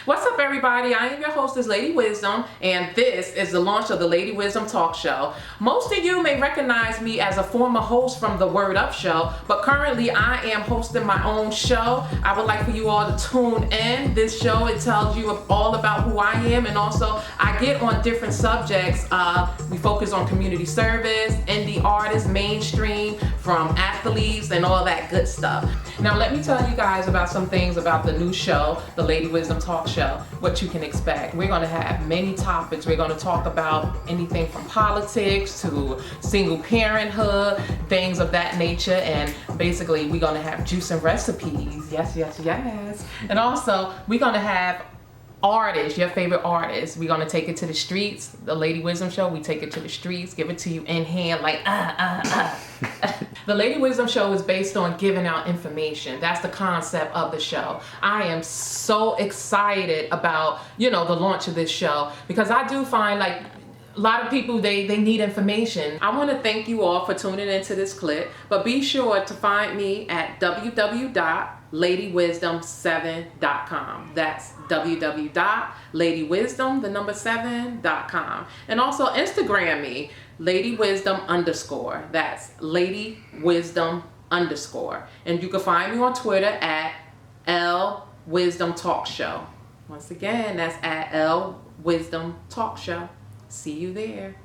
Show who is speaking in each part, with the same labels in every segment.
Speaker 1: What's up, everybody? I am your hostess, Lady Wisdom, and this is the launch of the Lady Wisdom Talk Show. Most of you may recognize me as a former host from the Word Up Show, but currently I am hosting my own show. I would like for you all to tune in. This show, it tells you all about who I am, and also I get on different subjects. We focus on community service, indie artists, mainstream, from athletes, and all that good stuff. Now, let me tell you guys about some things about the new show, the Lady Wisdom Talk Show, what you can expect. We're going to have many topics. We're going to talk about anything from politics to single parenthood, things of that nature, and basically we're going to have juice and recipes. Yes, yes, yes. And also, we're going to have artists, your favorite artists. We're going to take it to the streets. The Lady Wisdom Show, we take it to the streets, give it to you in hand like The Lady Wisdom Show is based on giving out information. That's the concept of the show. I am so excited about, the launch of this show, because I do find like a lot of people, they need information. I want to thank you all for tuning into this clip, but be sure to find me at www.ladywisdom7.com. That's www.ladywisdom7.com. And also Instagram me, LadyWisdom_. That's LadyWisdom_. And you can find me on Twitter at LWisdomTalkShow. Once again, that's at LWisdomTalkShow. See you there.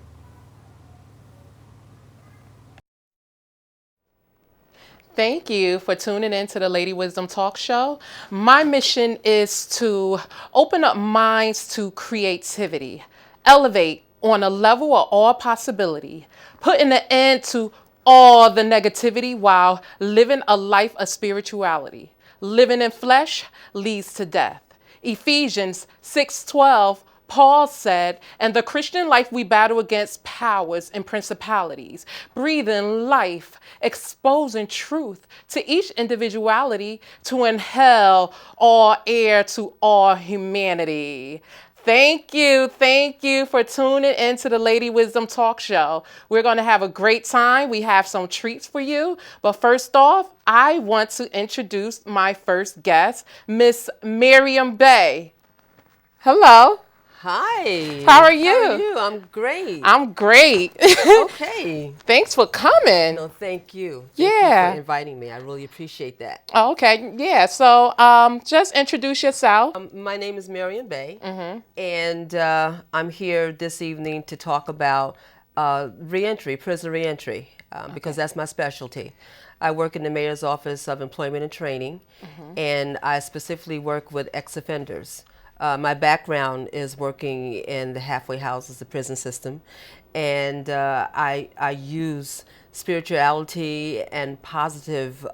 Speaker 1: Thank you for tuning in to the Lady Wisdom Talk Show. My mission is to open up minds to creativity, elevate on a level of all possibility, putting an end to all the negativity while living a life of spirituality. Living in flesh leads to death. Ephesians 6:12, Paul said, "In the Christian life, we battle against powers and principalities, breathing life, exposing truth to each individuality to inhale all air to all humanity." Thank you for tuning into the Lady Wisdom Talk Show. We're going to have a great time. We have some treats for you. But first off, I want to introduce my first guest, Miss Miriam Bay. Hello.
Speaker 2: Hi.
Speaker 1: How are you?
Speaker 2: How are you? I'm great.
Speaker 1: I'm great.
Speaker 2: Okay.
Speaker 1: Thanks for coming.
Speaker 2: No, thank you.
Speaker 1: Yeah.
Speaker 2: Thank you for inviting me. I really appreciate that.
Speaker 1: Oh, okay. Yeah. So just introduce yourself.
Speaker 2: My name is Marion Bay, and I'm here this evening to talk about reentry, prison reentry, because that's my specialty. I work in the Mayor's Office of Employment and Training, and I specifically work with ex-offenders. My background is working in the halfway houses, the prison system, and I use spirituality and positive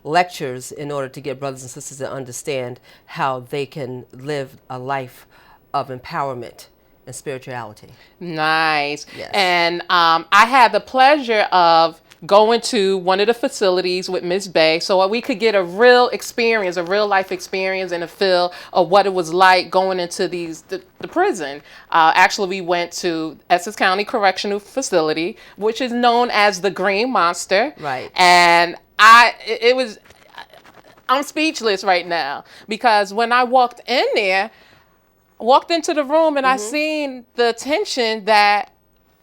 Speaker 2: lectures in order to get brothers and sisters to understand how they can live a life of empowerment and spirituality.
Speaker 1: Nice.
Speaker 2: Yes.
Speaker 1: And I had the pleasure of going to one of the facilities with Miss Bay so we could get a real experience, a real life experience and a feel of what it was like going into the prison. Actually, we went to Essex County Correctional Facility, which is known as the Green Monster.
Speaker 2: Right.
Speaker 1: And I'm speechless right now, because when I walked into the room and I seen the attention that,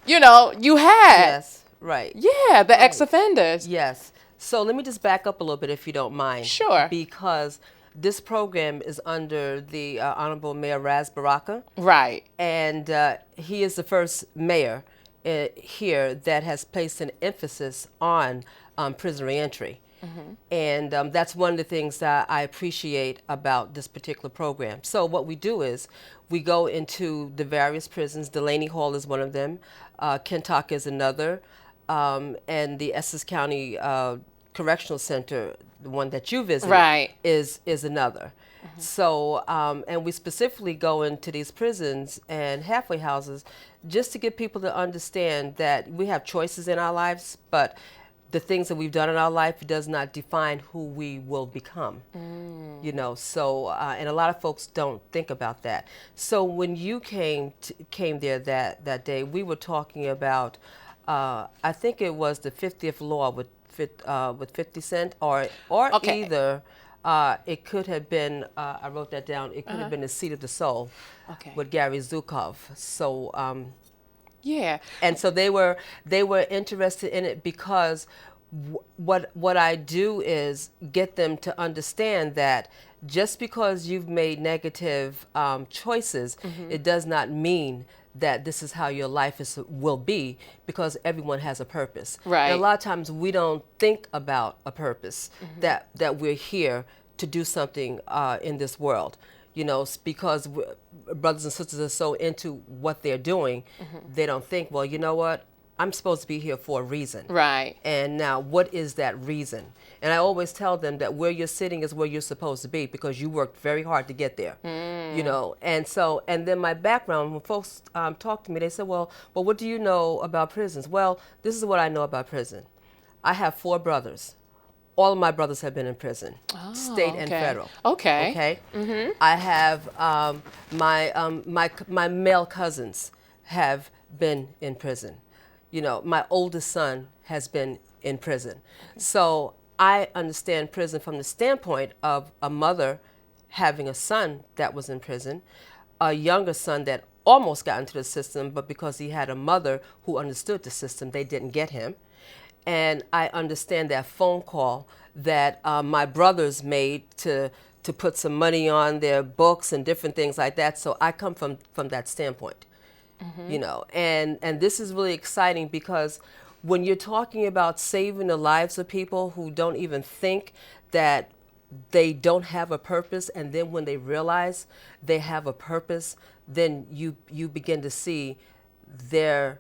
Speaker 1: you had.
Speaker 2: Yes. Right.
Speaker 1: Yeah, the ex-offenders.
Speaker 2: Yes. So let me just back up a little bit, if you don't mind.
Speaker 1: Sure.
Speaker 2: Because this program is under the Honorable Mayor Raz Baraka.
Speaker 1: Right.
Speaker 2: And he is the first mayor here that has placed an emphasis on prison reentry. And that's one of the things that I appreciate about this particular program. So what we do is we go into the various prisons. Delaney Hall is one of them. Kentuck is another. And the Essex County Correctional Center, the one that you visited,
Speaker 1: right,
Speaker 2: is another. So, and we specifically go into these prisons and halfway houses just to get people to understand that we have choices in our lives, but the things that we've done in our life does not define who we will become. So, and a lot of folks don't think about that. So when you came there that day, we were talking about, I think it was the 50th law with 50 Cent, or
Speaker 1: Okay.
Speaker 2: either It could have been, I wrote that down, it could have been The Seat of the Soul
Speaker 1: Okay.
Speaker 2: with Gary Zukov. So,
Speaker 1: Yeah.
Speaker 2: and so they were interested in it because what I do is get them to understand that just because you've made negative choices, it does not mean that this is how your life will be, because everyone has a purpose.
Speaker 1: Right.
Speaker 2: And a lot of times we don't think about a purpose, that we're here to do something in this world. You know, because brothers and sisters are so into what they're doing, they don't think, well, you know what? I'm supposed to be here for a reason.
Speaker 1: Right.
Speaker 2: And now, what is that reason? And I always tell them that where you're sitting is where you're supposed to be, because you worked very hard to get there. You know, and so, and then my background, when folks talk to me, they say, well, what do you know about prisons? Well, this is what I know about prison. I have 4 brothers. All of my brothers have been in prison, state and federal.
Speaker 1: Okay.
Speaker 2: Okay. I have my male cousins have been in prison. You know, my oldest son has been in prison. So I understand prison from the standpoint of a mother having a son that was in prison, a younger son that almost got into the system, but because he had a mother who understood the system, they didn't get him. And I understand that phone call that my brothers made to put some money on their books and different things like that. So I come from that standpoint. You know, and this is really exciting, because when you're talking about saving the lives of people who don't even think that they don't have a purpose, and then when they realize they have a purpose, then you begin to see their,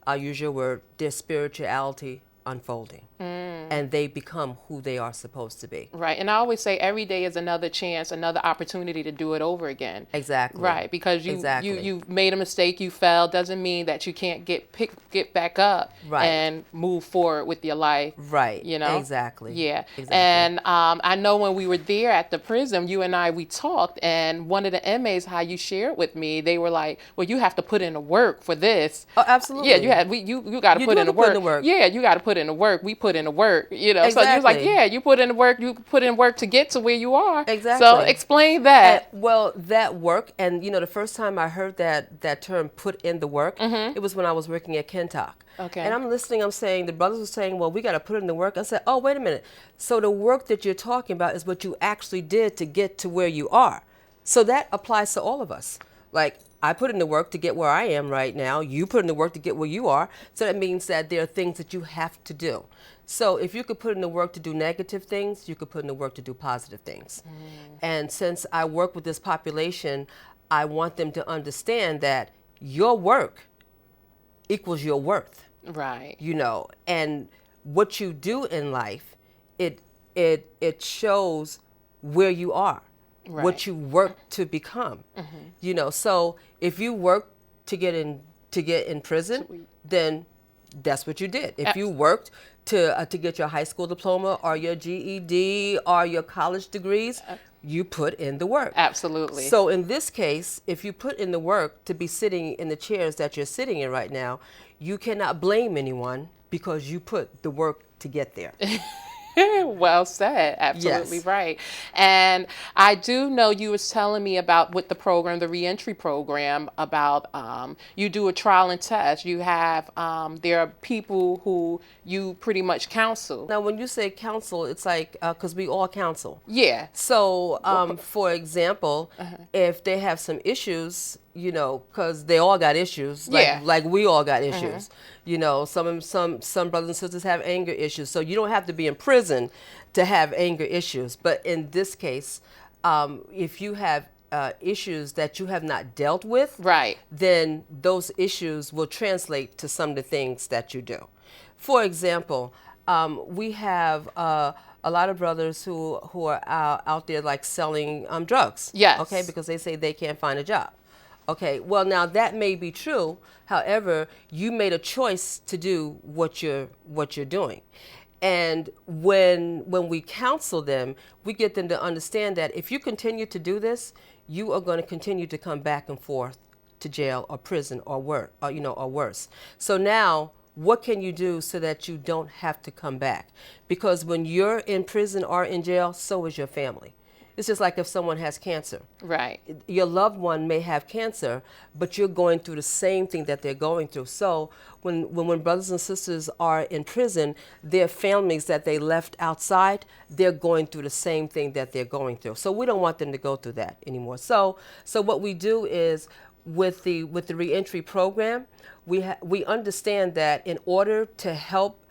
Speaker 2: I'll use your word, their spirituality unfolding. And they become who they are supposed to be.
Speaker 1: Right. And I always say every day is another chance, another opportunity to do it over again.
Speaker 2: Exactly.
Speaker 1: Right. Because you made a mistake, you fell, doesn't mean that you can't get back up and move forward with your life.
Speaker 2: Right.
Speaker 1: You know?
Speaker 2: Exactly.
Speaker 1: Yeah.
Speaker 2: Exactly.
Speaker 1: And I know when we were there at the prison, you and I, we talked, and one of the inmates, how you shared with me, they were like, well, you have to put in the work for this.
Speaker 2: Oh, absolutely.
Speaker 1: Yeah, you got to put in the work. Yeah, you got to put in the work. We put in the work. You know,
Speaker 2: exactly.
Speaker 1: So you was like, yeah, you put in the work. You put in work to get to where you are.
Speaker 2: Exactly.
Speaker 1: So explain that.
Speaker 2: Well, that work, and you know, the first time I heard that term, put in the work, it was when I was working at Kentuck.
Speaker 1: Okay.
Speaker 2: And I'm listening, I'm saying, the brothers were saying, well, we got to put in the work. I said, oh, wait a minute. So the work that you're talking about is what you actually did to get to where you are. So that applies to all of us. Like, I put in the work to get where I am right now. You put in the work to get where you are. So that means that there are things that you have to do. So if you could put in the work to do negative things, you could put in the work to do positive things. And since I work with this population, I want them to understand that your work equals your worth.
Speaker 1: Right.
Speaker 2: You know, and what you do in life, it shows where you are, what you work to become. You know, so if you work to get in prison, then that's what you did. If you worked to get your high school diploma or your GED or your college degrees, you put in the work.
Speaker 1: Absolutely.
Speaker 2: So in this case, if you put in the work to be sitting in the chairs that you're sitting in right now, you cannot blame anyone because you put the work to get there.
Speaker 1: Well said. Absolutely right. And I do know you was telling me about with the program, the reentry program, about you do a trial and test. You have there are people who you pretty much counsel.
Speaker 2: Now, when you say counsel, it's like because we all counsel.
Speaker 1: Yeah.
Speaker 2: So, for example, if they have some issues, you know, because they all got issues, like we all got issues. You know, some brothers and sisters have anger issues. So you don't have to be in prison to have anger issues. But in this case, if you have issues that you have not dealt with, then those issues will translate to some of the things that you do. For example, we have a lot of brothers who are out there like selling drugs.
Speaker 1: Yes.
Speaker 2: Okay, because they say they can't find a job. Okay, well now that may be true. However, you made a choice to do what you're doing. And when we counsel them, we get them to understand that if you continue to do this, you are going to continue to come back and forth to jail or prison or worse. So now what can you do so that you don't have to come back? Because when you're in prison or in jail, so is your family. It's just like if someone has cancer.
Speaker 1: Right.
Speaker 2: Your loved one may have cancer, but you're going through the same thing that they're going through. So when brothers and sisters are in prison, their families that they left outside, they're going through the same thing that they're going through. So we don't want them to go through that anymore. So what we do is with the reentry program, we understand that in order to help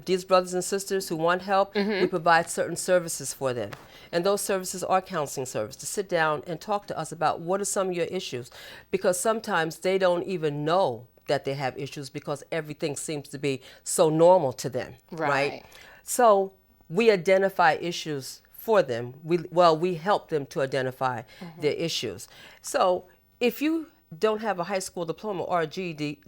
Speaker 2: these brothers and sisters who want help, we provide certain services for them. And those services are counseling services, to sit down and talk to us about what are some of your issues. Because sometimes they don't even know that they have issues because everything seems to be so normal to them, right? So we identify issues for them. We help them to identify their issues. So if you don't have a high school diploma or a GED,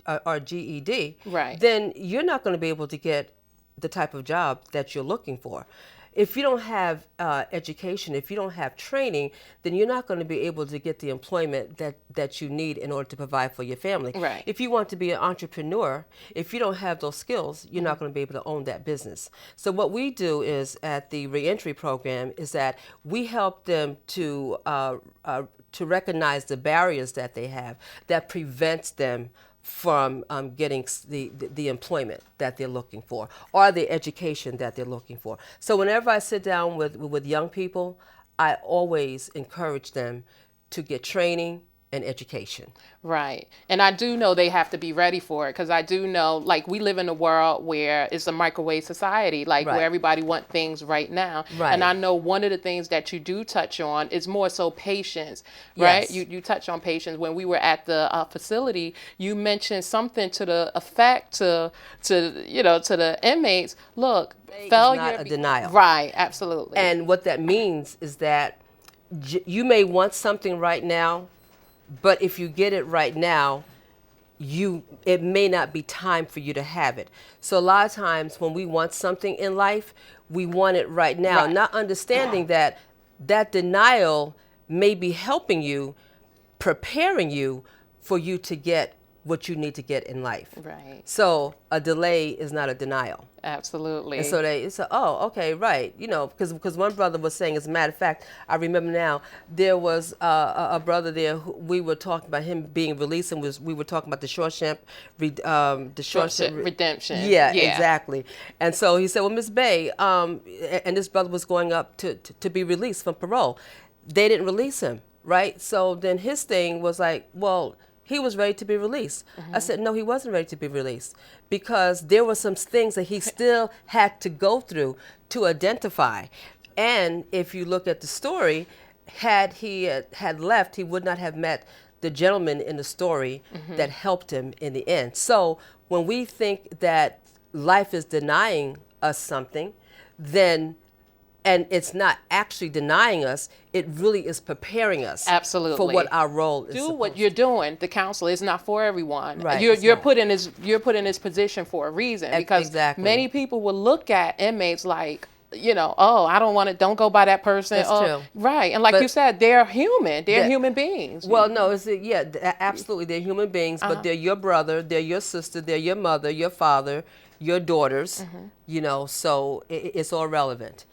Speaker 2: then you're not going to be able to get the type of job that you're looking for. If you don't have education, if you don't have training, then you're not going to be able to get the employment that you need in order to provide for your family. If you want to be an entrepreneur, if you don't have those skills, you're not going to be able to own that business. So what we do is at the reentry program is that we help them to recognize the barriers that they have that prevents them from getting the employment that they're looking for or the education that they're looking for. So whenever I sit down with young people, I always encourage them to get training and education.
Speaker 1: Right. And I do know they have to be ready for it, because I do know, like, we live in a world where it's a microwave society, like where everybody wants things right now. And I know one of the things that you do touch on is more so patience, right? You touch on patience. When we were at the facility, you mentioned something to the effect to the inmates. Look, failure
Speaker 2: is not a denial.
Speaker 1: Right. Absolutely.
Speaker 2: And what that means is that you may want something right now, but if you get it right now, it may not be time for you to have it. So a lot of times when we want something in life, we want it right now, not understanding that denial may be helping you, preparing you for you to get what you need to get in life.
Speaker 1: Right.
Speaker 2: So a delay is not a denial.
Speaker 1: Absolutely.
Speaker 2: And so they said, oh, okay, right. You know, because one brother was saying, as a matter of fact, I remember now, there was a brother there who we were talking about him being released, and we were talking about the Shawshank
Speaker 1: redemption.
Speaker 2: Yeah, exactly. And so he said, well, Miss Bay, and this brother was going up to be released from parole. They didn't release him, right? So then his thing was like, well, he was ready to be released. I said, no, he wasn't ready to be released, because there were some things that he still had to go through to identify. And if you look at the story, had he had left, he would not have met the gentleman in the story that helped him in the end. So when we think that life is denying us something, and it's not actually denying us, it really is preparing us for what our role is.
Speaker 1: Do what you're doing. The counsel is not for everyone.
Speaker 2: Right,
Speaker 1: you're put in this position for a reason, because many people will look at inmates like, oh, I don't want to, don't go by that person.
Speaker 2: That's true.
Speaker 1: Right. And like you said, they're human. They're human beings.
Speaker 2: Well, no, absolutely. They're human beings, but they're your brother, they're your sister, they're your mother, your father, your daughters, so it's all relevant.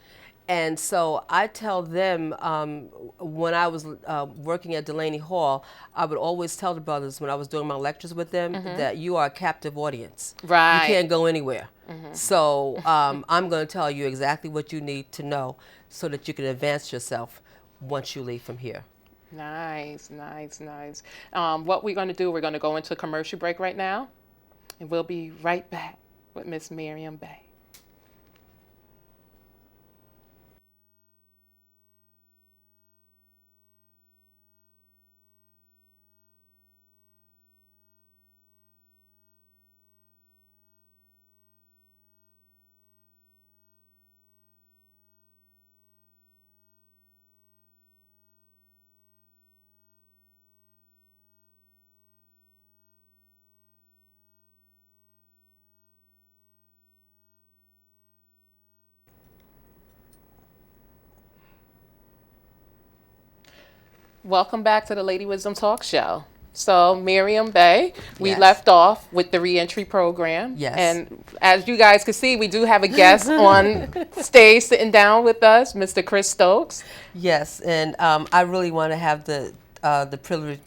Speaker 2: And so I tell them, when I was working at Delaney Hall, I would always tell the brothers when I was doing my lectures with them that you are a captive audience.
Speaker 1: Right.
Speaker 2: You can't go anywhere. So I'm going to tell you exactly what you need to know so that you can advance yourself once you leave from here.
Speaker 1: Nice, nice, nice. What we're going to do, we're going to go into a commercial break right now, and we'll be right back with Miss Miriam Bay. Welcome back to the Lady Wisdom Talk Show. So, Miriam Bay, we
Speaker 2: Yes.
Speaker 1: left off with the reentry program.
Speaker 2: Yes.
Speaker 1: And as you guys can see, we do have a guest on stage sitting down with us, Mr. Chris Stokes.
Speaker 2: Yes, and I really want to have the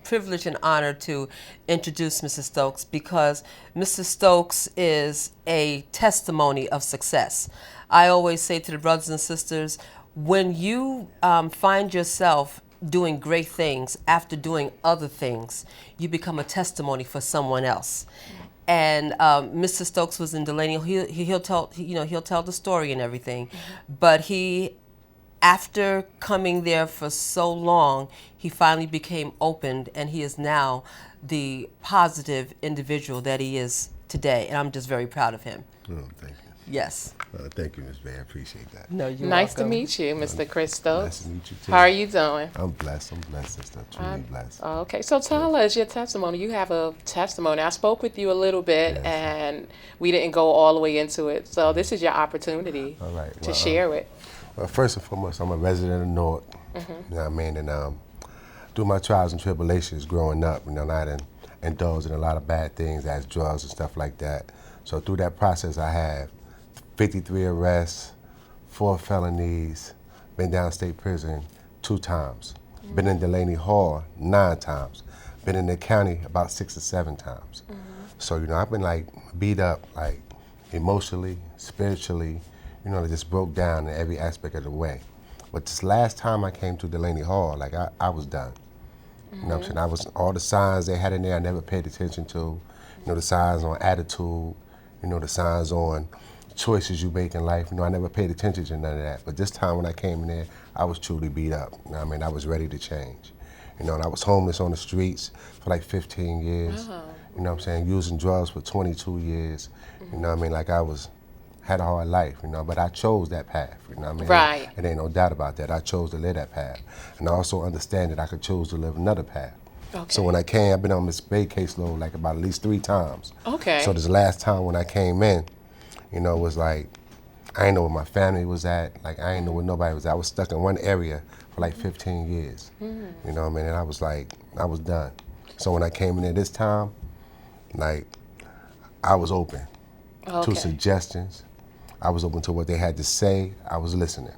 Speaker 2: privilege and honor to introduce Mrs. Stokes, because Mrs. Stokes is a testimony of success. I always say to the brothers and sisters, when you find yourself doing great things after doing other things, you become a testimony for someone else. And Mr. Stokes was in Delaney. He'll tell he'll tell the story and everything, but he, after coming there for so long, he finally became opened, and he is now the positive individual that he is today. And I'm just very proud of him.
Speaker 3: Oh, thank you.
Speaker 2: Yes.
Speaker 3: Thank you, Ms. Bay. I appreciate that.
Speaker 2: No, you're
Speaker 1: Nice to
Speaker 2: welcome.
Speaker 1: meet you, Mr. Chris Stokes.
Speaker 3: Nice to meet you, too.
Speaker 1: How are you doing?
Speaker 3: I'm blessed, sister. Truly blessed.
Speaker 1: Okay, so tell us your testimony. You have a testimony. I spoke with you a little bit,
Speaker 3: Yes.
Speaker 1: and we didn't go all the way into it. So this is your opportunity
Speaker 3: All right.
Speaker 1: to share it.
Speaker 3: Well, first and foremost, I'm a resident of Newark. You know what I mean? And through my trials and tribulations growing up, you know, I done indulged in a lot of bad things as drugs and stuff like that. So through that process, I have 53 arrests, 4 felonies, been downstate prison 2 times, been in Delaney Hall 9 times, been in the county about 6 or 7 times. So, you know, I've been like beat up, like emotionally, spiritually, you know, I just broke down in every aspect of the way. But this last time I came to Delaney Hall, like I was done. You know what I'm saying? I was, all the signs they had in there I never paid attention to. You know, the signs on attitude, you know, the signs on choices you make in life. You know, I never paid attention to none of that. But this time when I came in there, I was truly beat up. You know what I mean? I was ready to change. You know, and I was homeless on the streets for like 15 years. You know what I'm saying? Using drugs for 22 years. You know what I mean? Like had a hard life, you know, but I chose that path, you know what I mean?
Speaker 1: Right.
Speaker 3: And ain't no doubt about that. I chose to live that path. And I also understand that I could choose to live another path.
Speaker 1: Okay.
Speaker 3: So when I came, I've been on Miss Bay caseload like about at least 3 times.
Speaker 1: Okay.
Speaker 3: So this last time when I came in, you know, it was like, I didn't know where my family was at. Like, I didn't know where nobody was at. I was stuck in one area for like 15 years. You know what I mean? And I was like, I was done. So when I came in there this time, like, I was open to suggestions. I was open to what they had to say. I was listening.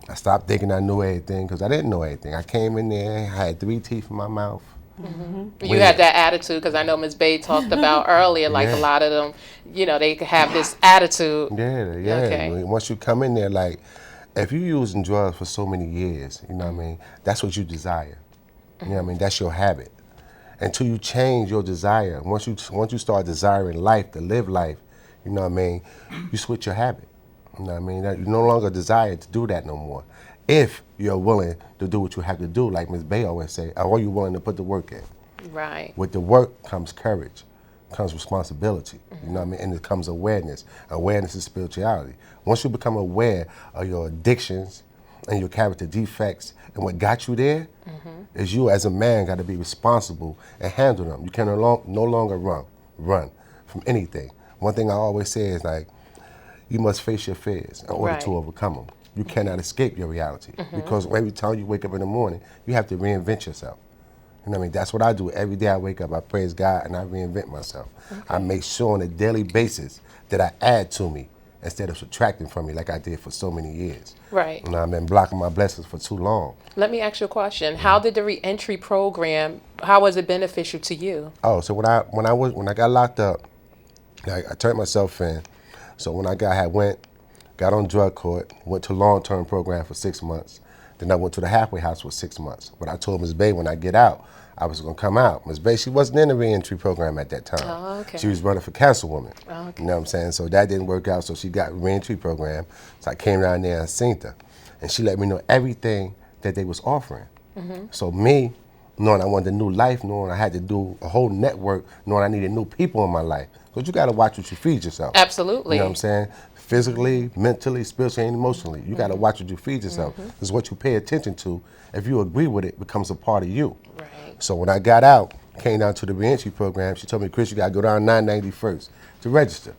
Speaker 3: I stopped thinking I knew everything, because I didn't know everything. I came in there, I had 3 teeth in my mouth.
Speaker 1: You had that attitude, because I know Ms. Bay talked about earlier, like a lot of them, you know, they could have this attitude.
Speaker 3: Yeah.
Speaker 1: Okay.
Speaker 3: Once you come in there, like, if you're using drugs for so many years, you know what I mean, that's what you desire. You know what I mean, that's your habit. Until you change your desire, once you start desiring life, to live life, you know what I mean, you switch your habit. You know what I mean, you no longer desire to do that no more. If you're willing to do what you have to do, like Ms. Bay always say, are you willing to put the work in?
Speaker 1: Right.
Speaker 3: With the work comes courage, comes responsibility, you know what I mean? And it comes awareness. Awareness is spirituality. Once you become aware of your addictions and your character defects and what got you there, is you as a man got to be responsible and handle them. You can no longer run from anything. One thing I always say is, like, you must face your fears in order to overcome them. You cannot escape your reality, because every time you wake up in the morning, you have to reinvent yourself. You know what I mean? That's what I do. Every day I wake up, I praise God and I reinvent myself. I make sure on a daily basis that I add to me instead of subtracting from me like I did for so many years.
Speaker 1: Right.
Speaker 3: You know, I've been blocking my blessings for too long.
Speaker 1: Let me ask you a question. How did the reentry program, how was it beneficial to you?
Speaker 3: Oh, so when I got locked up, I turned myself in. So when I got on drug court, went to long-term program for 6 months. Then I went to the halfway house for 6 months. But I told Ms. Bay when I get out, I was going to come out. Ms. Bay, she wasn't in the reentry program at that time.
Speaker 1: Oh, okay.
Speaker 3: She was running for councilwoman.
Speaker 1: Oh, okay.
Speaker 3: You know what I'm saying? So that didn't work out, so she got reentry program. So I came down there and seen her. And she let me know everything that they was offering. So me, knowing I wanted a new life, knowing I had to do a whole network, knowing I needed new people in my life. Because you got to watch what you feed yourself.
Speaker 1: Absolutely.
Speaker 3: You know what I'm saying? Physically, mentally, spiritually, and emotionally. You got to watch what you feed yourself. Because what you pay attention to, if you agree with it, becomes a part of you.
Speaker 1: Right.
Speaker 3: So when I got out, came down to the reentry program, she told me, Chris, you got to go down 991st to register.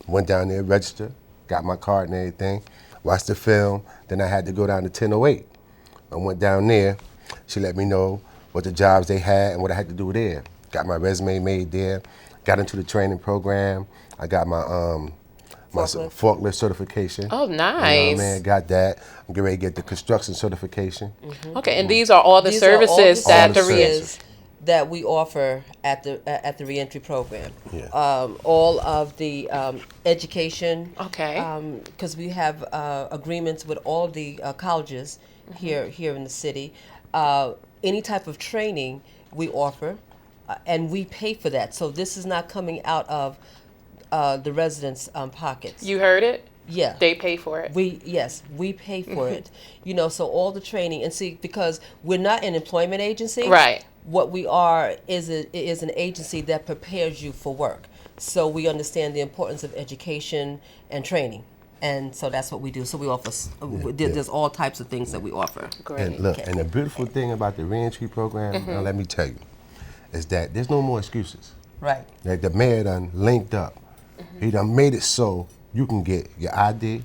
Speaker 3: Went down there, registered, got my card and everything, watched the film. Then I had to go down to 1008. I went down there. She let me know what the jobs they had and what I had to do there. got my resume made there, got into the training program. I got my forklift certification.
Speaker 1: Oh,
Speaker 3: You know what
Speaker 1: nice.
Speaker 3: I mean? Got that. I'm getting ready to get the construction certification.
Speaker 1: Okay, and these are all the
Speaker 2: These are all
Speaker 1: services
Speaker 2: the
Speaker 1: that the
Speaker 2: services that we offer at the reentry program.
Speaker 3: Yeah.
Speaker 2: All of the education.
Speaker 1: Okay.
Speaker 2: Because we have agreements with all the colleges here in the city. Any type of training we offer, and we pay for that. So this is not coming out of the residents' pockets.
Speaker 1: You heard it?
Speaker 2: Yeah.
Speaker 1: They pay for it.
Speaker 2: We pay for it. So all the training, and see, because we're not an employment agency.
Speaker 1: Right.
Speaker 2: What we are is an agency that prepares you for work. So we understand the importance of education and training. And so that's what we do. So we offer, there's all types of things that we offer.
Speaker 1: Great.
Speaker 3: And look, and the beautiful thing about the reentry program, now let me tell you, is that there's no more excuses.
Speaker 2: Right.
Speaker 3: Like the mayor done linked up. He done made it so you can get your ID,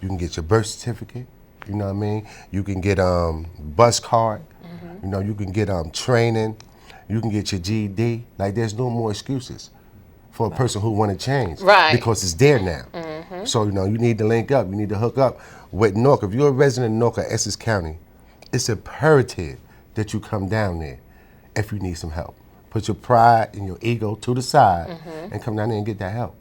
Speaker 3: you can get your birth certificate, you know what I mean? You can get bus card, you can get training, you can get your GED. Like there's no more excuses for a person who want to change.
Speaker 1: Right.
Speaker 3: Because it's there now. So, you need to link up, you need to hook up with Norca. If you're a resident of Norca, Essex County, it's imperative that you come down there if you need some help. Put your pride and your ego to the side and come down there and get that help.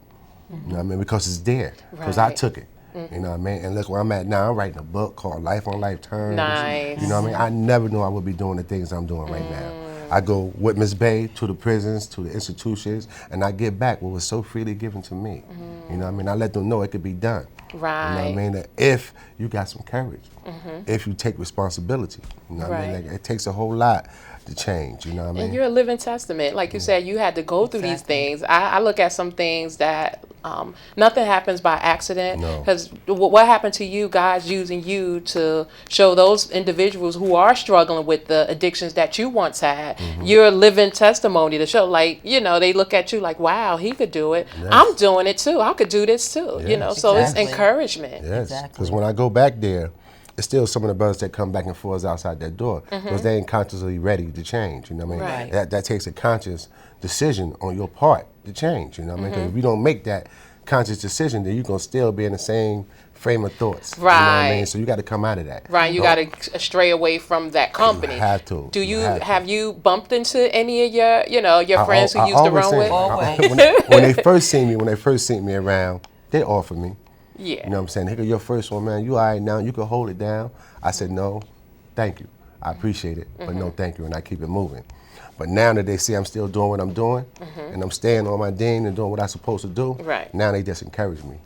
Speaker 3: You know what I mean? Because it's there. Because I took it. You know what I mean? And look where I'm at now. I'm writing a book called Life on Life Terms.
Speaker 1: Nice.
Speaker 3: You know what I mean? I never knew I would be doing the things I'm doing right now. I go with Miss Bay to the prisons, to the institutions, and I give back what was so freely given to me. You know what I mean? I let them know it could be done.
Speaker 1: Right.
Speaker 3: You know what I mean? That if you got some courage, if you take responsibility. You know what I mean?
Speaker 1: Right.
Speaker 3: Like, it takes a whole lot to change, you know what I mean?
Speaker 1: And you're a living testament. Like you said, you had to go through these things. I look at some things that nothing happens by accident.
Speaker 3: No.
Speaker 1: Because what happened to you, God's using you to show those individuals who are struggling with the addictions that you once had. You're a living testimony to show, like, they look at you like, wow, he could do it.
Speaker 3: Yes.
Speaker 1: I'm doing it too. I could do this too.
Speaker 3: Yes.
Speaker 1: So
Speaker 2: Exactly.
Speaker 1: it's encouragement.
Speaker 3: Yes,
Speaker 2: Exactly.
Speaker 3: because when I go back there, it's still some of the brothers that come back and forth outside that door because they ain't consciously ready to change. You know what I mean?
Speaker 1: Right.
Speaker 3: That takes a conscious decision on your part to change. You know what I mean? Because if you don't make that conscious decision, then you're gonna still be in the same frame of thoughts. You know what I mean?
Speaker 1: Right.
Speaker 3: So you got to come out of that.
Speaker 1: Right, you got to stray away from that company.
Speaker 3: You have to.
Speaker 1: Do you
Speaker 3: have to.
Speaker 1: have you bumped into any of your friends who
Speaker 3: I
Speaker 1: used to
Speaker 3: always
Speaker 1: run
Speaker 3: say-
Speaker 1: with?
Speaker 2: Always.
Speaker 3: when they first seen me around, they offered me.
Speaker 1: Yeah.
Speaker 3: You know what I'm saying? Here, your first one, man. You all right now? You can hold it down. I said, no, thank you. I appreciate it, but no thank you, and I keep it moving. But now that they see I'm still doing what I'm doing, and I'm staying on my dean and doing what I'm supposed to do,
Speaker 1: Right.
Speaker 3: now they just encourage me.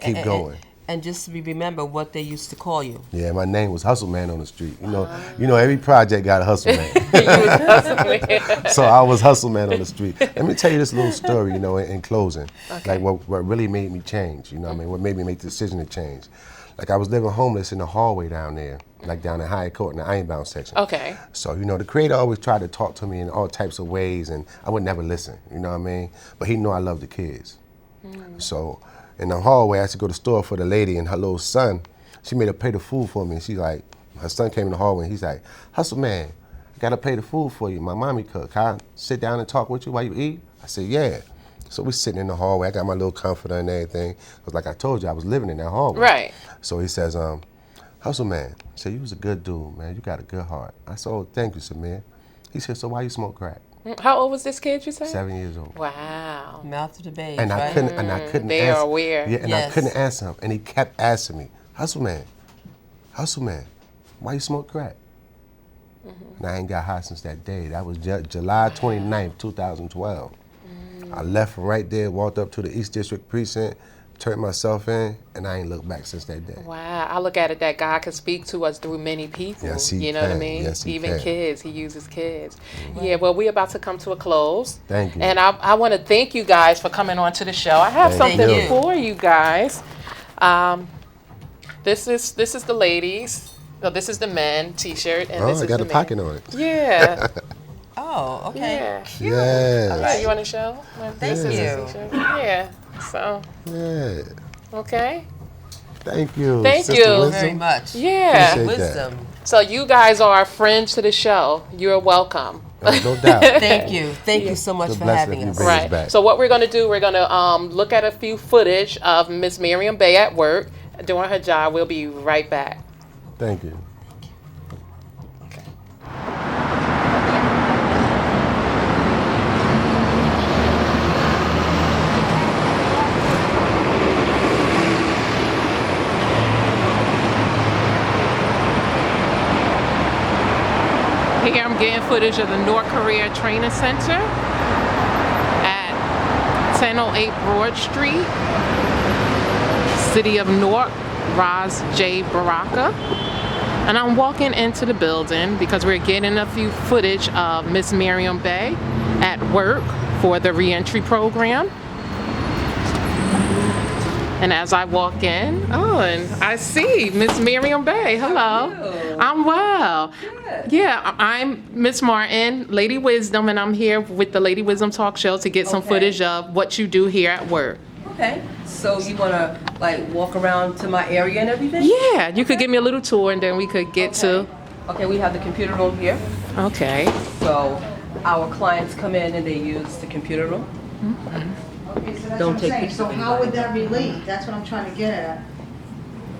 Speaker 3: Keep going.
Speaker 2: And just remember what they used to call you.
Speaker 3: Yeah, my name was Hustle Man on the street. You know, every project got a hustle man. So I was Hustle Man on the street. Let me tell you this little story, in closing.
Speaker 1: Okay.
Speaker 3: Like what really made me change, you know what I mean? What made me make the decision to change. Like I was living homeless in the hallway down there, like down in High Court in the Ironbound section.
Speaker 1: Okay.
Speaker 3: So, the creator always tried to talk to me in all types of ways, and I would never listen, you know what I mean? But he knew I loved the kids. So in the hallway, I had to go to the store for the lady and her little son. She made her pay the food for me. And she's like, her son came in the hallway and he's like, Hustle Man, I gotta pay the food for you. My mommy cooked. Can I sit down and talk with you while you eat? I said, yeah. So we're sitting in the hallway. I got my little comforter and everything. Because like I told you, I was living in that hallway.
Speaker 1: Right.
Speaker 3: So he says, Hustle Man, say you was a good dude, man. You got a good heart. I said, oh, thank you, Samir. He said, so why you smoke crack?
Speaker 1: How old was this kid, you said?
Speaker 3: 7 years old.
Speaker 1: Wow.
Speaker 2: Mouth to the babes,
Speaker 3: And I
Speaker 2: right?
Speaker 3: couldn't
Speaker 1: They
Speaker 3: answer.
Speaker 1: are aware.
Speaker 3: Yeah, and
Speaker 2: Yes.
Speaker 3: I couldn't answer him. And he kept asking me, Hustle Man, why you smoke crack? And I ain't got high since that day. That was July 29th, 2012. I left from right there, walked up to the East District Precinct, turned myself in, and I ain't looked back since that day.
Speaker 1: Wow. I look at it that God can speak to us through many people.
Speaker 3: Yes, he
Speaker 1: You know what I
Speaker 3: can.
Speaker 1: mean?
Speaker 3: Yes, he
Speaker 1: Even
Speaker 3: can.
Speaker 1: kids. He uses kids. Yeah, well, we're about to come to a close.
Speaker 3: Thank you.
Speaker 1: And I want to thank you guys for coming on to the show. I have
Speaker 3: Thank
Speaker 1: something
Speaker 2: you.
Speaker 1: for you guys. This is the ladies. No, this is the men t-shirt, and this
Speaker 3: Oh, I
Speaker 1: is
Speaker 3: got
Speaker 1: the
Speaker 3: a
Speaker 1: men.
Speaker 3: pocket on it.
Speaker 1: Yeah.
Speaker 2: Oh, okay.
Speaker 1: Yeah.
Speaker 3: Yes.
Speaker 1: Yeah, you want to show?
Speaker 2: Thank
Speaker 1: This is
Speaker 2: you.
Speaker 1: a t-shirt. Yeah. So,
Speaker 3: Yeah.
Speaker 1: okay.
Speaker 3: Thank you.
Speaker 1: Thank
Speaker 3: Sister
Speaker 1: you.
Speaker 3: Wisdom.
Speaker 2: Very much.
Speaker 1: Yeah.
Speaker 3: Appreciate
Speaker 2: Wisdom.
Speaker 1: So you guys are friends to the show. You're welcome.
Speaker 3: No doubt.
Speaker 2: Thank you. Thank you so much
Speaker 3: It's a
Speaker 2: for
Speaker 3: blessing
Speaker 2: having
Speaker 3: if you
Speaker 2: us.
Speaker 3: bring us
Speaker 1: Right.
Speaker 3: back.
Speaker 1: So what we're going to do, we're going to look at a few footage of Miss Miriam Bay at work doing her job. We'll be right back.
Speaker 3: Thank you.
Speaker 1: Here I'm getting footage of the North Korea Training Center at 1008 Broad Street, City of Newark, Raz J. Baraka. And I'm walking into the building because we're getting a few footage of Miss Miriam Bay at work for the reentry program. And as I walk in, and I see Miss Miriam Bay. Hello.
Speaker 2: How are you?
Speaker 1: I'm well.
Speaker 2: Good.
Speaker 1: Yeah, I'm Miss Martin, Lady Wisdom, and I'm here with the Lady Wisdom Talk Show to get some
Speaker 2: Okay.
Speaker 1: footage of what you do here at work.
Speaker 2: Okay. So you want to like walk around to my area and everything?
Speaker 1: Yeah, you could give me a little tour and then we could get
Speaker 2: Okay, we have the computer room here.
Speaker 1: to. Okay.
Speaker 2: So our clients come in and they use the computer room.
Speaker 4: Okay, so that's
Speaker 2: Don't
Speaker 4: what I'm
Speaker 2: take
Speaker 4: saying.
Speaker 2: pictures
Speaker 4: So
Speaker 2: of
Speaker 4: how
Speaker 2: anybody.
Speaker 4: would that relate? That's what I'm trying to get at.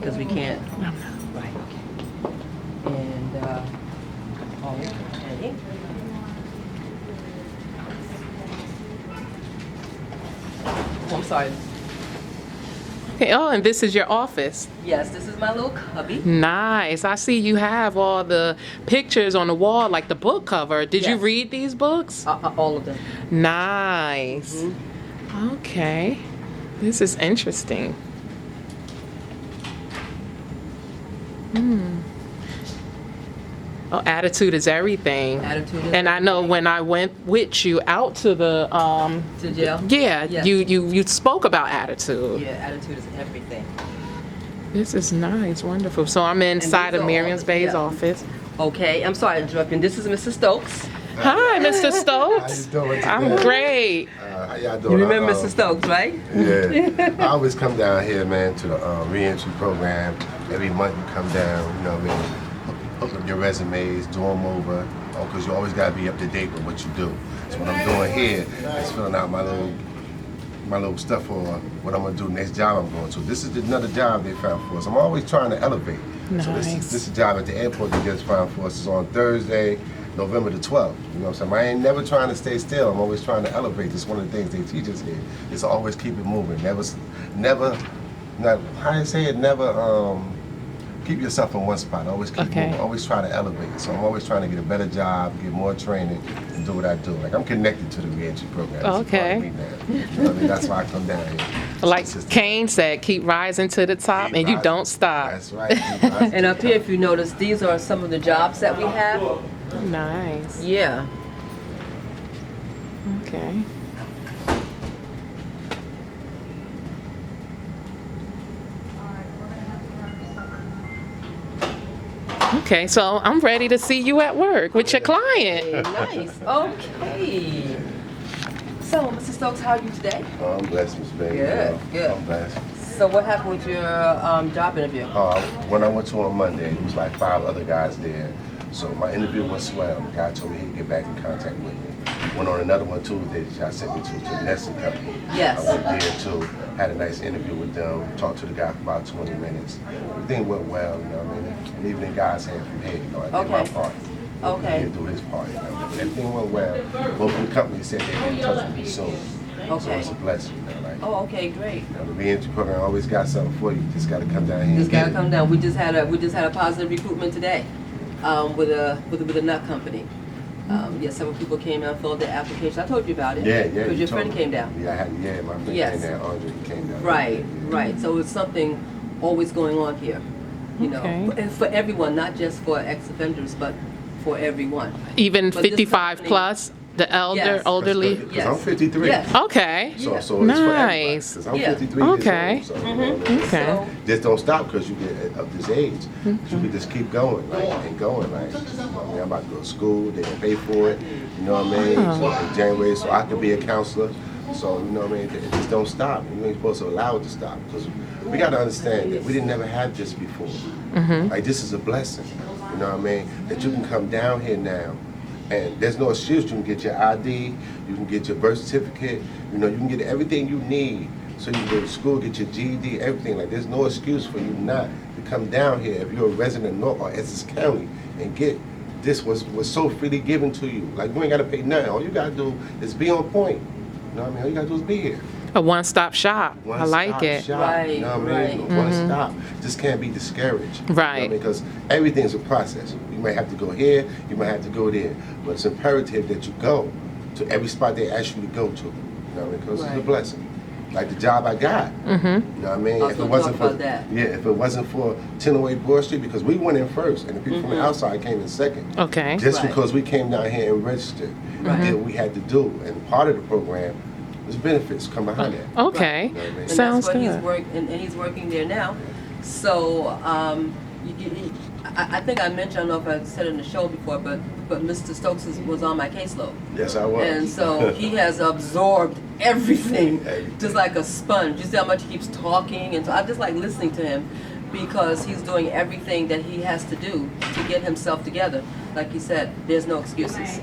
Speaker 2: Because we can't. Right. And, okay. Oh, I'm sorry.
Speaker 1: Okay. Oh, and this is your office.
Speaker 2: Yes, this is my little cubby.
Speaker 1: Nice. I see you have all the pictures on the wall, like the book cover. Did you
Speaker 2: Yes.
Speaker 1: read these books?
Speaker 2: All of them.
Speaker 1: Nice. Okay. This is interesting. Oh, attitude is everything.
Speaker 2: Attitude is
Speaker 1: And I know
Speaker 2: everything.
Speaker 1: when I went with you out to the
Speaker 2: To jail?
Speaker 1: yeah,
Speaker 2: Yes.
Speaker 1: you spoke about attitude.
Speaker 2: Yeah, attitude is everything.
Speaker 1: This is nice, wonderful. So I'm inside
Speaker 2: these
Speaker 1: of
Speaker 2: are
Speaker 1: Miriam's
Speaker 2: all-
Speaker 1: Bay's
Speaker 2: yeah.
Speaker 1: office.
Speaker 2: Okay, I'm sorry to interrupt you. This is Mr. Stokes.
Speaker 1: Hi, Mr.
Speaker 3: How
Speaker 1: Stokes.
Speaker 3: you doing today?
Speaker 1: I'm great.
Speaker 3: How y'all doing?
Speaker 2: You remember Mr. Stokes, right?
Speaker 3: Yeah. I always come down here, man, to the reentry program. Every month you come down, you know what I mean? Hook up your resumes, do them over, because you always got to be up to date with what you do. So what I'm doing here is filling out my little stuff for what I'm going to do next job I'm going to. This is another job they found for us. I'm always trying to elevate. So
Speaker 1: Nice.
Speaker 3: this job at the airport they just found for us is on Thursday, November the 12th. You know what I'm saying? I ain't never trying to stay still. I'm always trying to elevate. That's one of the things they teach us here. Is always keep it moving. How do you say it? Never keep yourself in one spot. Always keep
Speaker 1: Okay.
Speaker 3: moving. Always try to elevate. So I'm always trying to get a better job, get more training, and do what I do. Like I'm connected to the reentry program. It's a part of
Speaker 1: Okay.
Speaker 3: me now. You know what I mean? That's why I come down here.
Speaker 1: Like
Speaker 3: Consistent.
Speaker 1: Kane said, keep rising to the top
Speaker 3: Keep
Speaker 1: and you
Speaker 3: rising.
Speaker 1: don't stop.
Speaker 3: That's right. Keep rising
Speaker 2: And
Speaker 3: to
Speaker 2: up
Speaker 3: the
Speaker 2: here,
Speaker 3: top.
Speaker 2: if you notice, these are some of the jobs that we have.
Speaker 1: Nice.
Speaker 2: Yeah.
Speaker 1: Okay. Okay, so I'm ready to see you at work with your client.
Speaker 2: Hey, nice. Okay. So, Mr. Stokes, how are you today?
Speaker 3: Oh, I'm blessed, Miss Baby.
Speaker 2: Good, good.
Speaker 3: I'm blessed.
Speaker 2: So, what happened with your job interview?
Speaker 3: When I went to on Monday, there was like 5 other guys there. So my interview went swell. The guy told me he'd get back in contact with me. Went on another one Tuesday. I sent me to the nesting company.
Speaker 2: Yes.
Speaker 3: I went there too. Had a nice interview with them. Talked to the guy for about 20 minutes. Everything went well. You know what I mean? And even the guys had from here. You know, I did my
Speaker 2: Okay.
Speaker 3: part.
Speaker 2: Okay.
Speaker 3: He did do his part. You know? Everything went well. Both of the companies said they'd be in touch with me soon. So
Speaker 2: Okay.
Speaker 3: it's a blessing. You know, like,
Speaker 2: Oh, okay, great.
Speaker 3: you know, the reentry program always got something for you. You just got to come down here.
Speaker 2: Just
Speaker 3: and get
Speaker 2: gotta
Speaker 3: it.
Speaker 2: come down. We just had a positive recruitment today, with a nut company. Several people came out, filled their application. I told you about it.
Speaker 3: Yeah, yeah.
Speaker 2: Because
Speaker 3: you
Speaker 2: your
Speaker 3: told
Speaker 2: friend
Speaker 3: me.
Speaker 2: came down.
Speaker 3: Yeah, my friend
Speaker 2: Yes.
Speaker 3: came down. Andre, he came down.
Speaker 2: Right, right. So it's something always going on here, you know,
Speaker 1: Okay.
Speaker 2: and for everyone, not just for ex-offenders, but for everyone.
Speaker 1: Even
Speaker 2: But this
Speaker 1: 55
Speaker 2: company-
Speaker 1: plus, the
Speaker 2: Yes.
Speaker 1: elderly.
Speaker 3: Because I'm 53.
Speaker 2: Yes.
Speaker 1: Okay.
Speaker 3: So,
Speaker 2: Yeah.
Speaker 3: so it's for everybody.
Speaker 1: Nice.
Speaker 3: Because I'm
Speaker 2: Yeah.
Speaker 3: 53
Speaker 1: Okay.
Speaker 3: years old. So, you know what I mean?
Speaker 1: Okay.
Speaker 2: So,
Speaker 3: Just don't stop because you get of this age. You can just keep going, like, and going, like. You know what I mean, I'm about to go to school. They can pay for it. You know what I mean? So in January, so I could be a counselor. So you know what I mean? It just don't stop. You ain't supposed to allow it to stop because we got to understand that we didn't never have this before. Like this is a blessing. You know what I mean? That you can come down here now And there's no excuse. You can get your ID, you can get your birth certificate, you know, you can get everything you need so you can go to school, get your GED, everything. Like, there's no excuse for you not to come down here if you're a resident of North or Essex County and get this was so freely given to you. Like, you ain't got to pay nothing. All you got to do is be on point. You know what I mean? All you got to do is be here.
Speaker 1: A one-stop shop. I like it.
Speaker 3: Shop,
Speaker 2: Right,
Speaker 3: you know what I mean?
Speaker 2: right.
Speaker 3: One stop. Just can't be discouraged. You know what I
Speaker 1: Right.
Speaker 3: mean? Because everything's a process. You might have to go here, you might have to go there. But it's imperative that you go to every spot they ask you to go to. You know what I mean? Because it's a
Speaker 2: Right.
Speaker 3: blessing. Like the job I got. You know what I mean?
Speaker 2: I was gonna talk about that.
Speaker 3: Yeah, if it wasn't for 1008 Broad Street, because we went in first and the people from the outside came in second.
Speaker 1: Okay.
Speaker 3: Just
Speaker 2: Right.
Speaker 3: because we came down here and registered and did what we had to do. And part of the program, there's benefits come behind that.
Speaker 1: Okay.
Speaker 3: You know what I mean?
Speaker 2: And
Speaker 1: Sounds
Speaker 2: that's
Speaker 1: good.
Speaker 2: what and he's working there now. So I think I mentioned, I don't know if I said it in the show before, but Mr. Stokes was on my caseload.
Speaker 3: Yes, I was.
Speaker 2: And so he has absorbed everything,
Speaker 3: Everything.
Speaker 2: just like a sponge. You see how much he keeps talking, and so I just like listening to him because he's doing everything that he has to do to get himself together. Like you said, there's no excuses.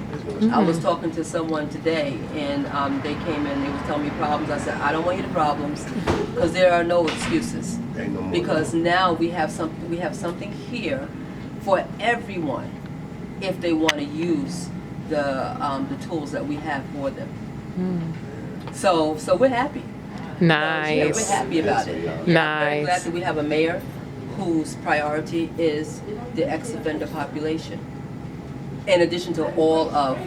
Speaker 2: I was talking to someone today, and they came in. They were telling me problems. I said, I don't want you to problems, because there are no excuses.
Speaker 3: Ain't no more.
Speaker 2: Because now we have something. We have something here for everyone, if they want to use the tools that we have for them. So we're happy. Yeah, we're
Speaker 1: Nice.
Speaker 2: happy about it.
Speaker 3: Yes,
Speaker 2: Yeah, I'm very glad
Speaker 1: Nice.
Speaker 2: that we have a mayor whose priority is the ex-offender population, in addition to all of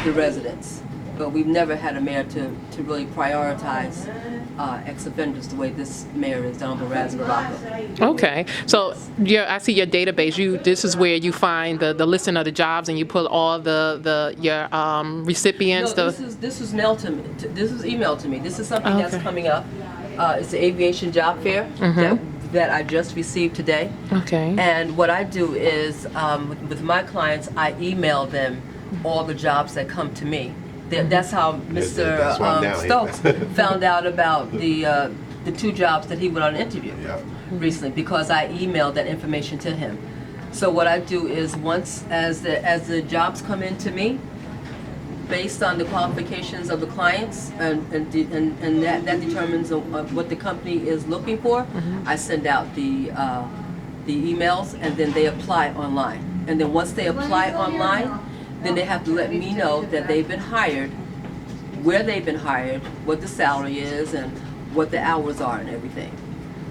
Speaker 2: the residents. But we've never had a mayor to really prioritize ex-offenders the way this mayor is, Honorable Raz Baraka.
Speaker 1: Okay. So I see your database. This is where you find the listing of the jobs, and you put all your recipients.
Speaker 2: No, this was mailed to me. This was emailed to me. This is something that's
Speaker 1: Okay.
Speaker 2: coming up. It's the aviation job fair that I just received today.
Speaker 1: Okay.
Speaker 2: And what I do is, with my clients, I email them all the jobs that come to me. That's how Mr.
Speaker 3: That's why I'm down here.
Speaker 2: Stokes found out about the 2 jobs that he went on an interview
Speaker 3: Yeah.
Speaker 2: recently, because I emailed that information to him. So what I do is, once as the jobs come in to me, based on the qualifications of the clients, and that determines what the company is looking for, I send out the emails, and then they apply online. And then once they apply online, then they have to let me know that they've been hired, where they've been hired, what the salary is, and what the hours are and everything.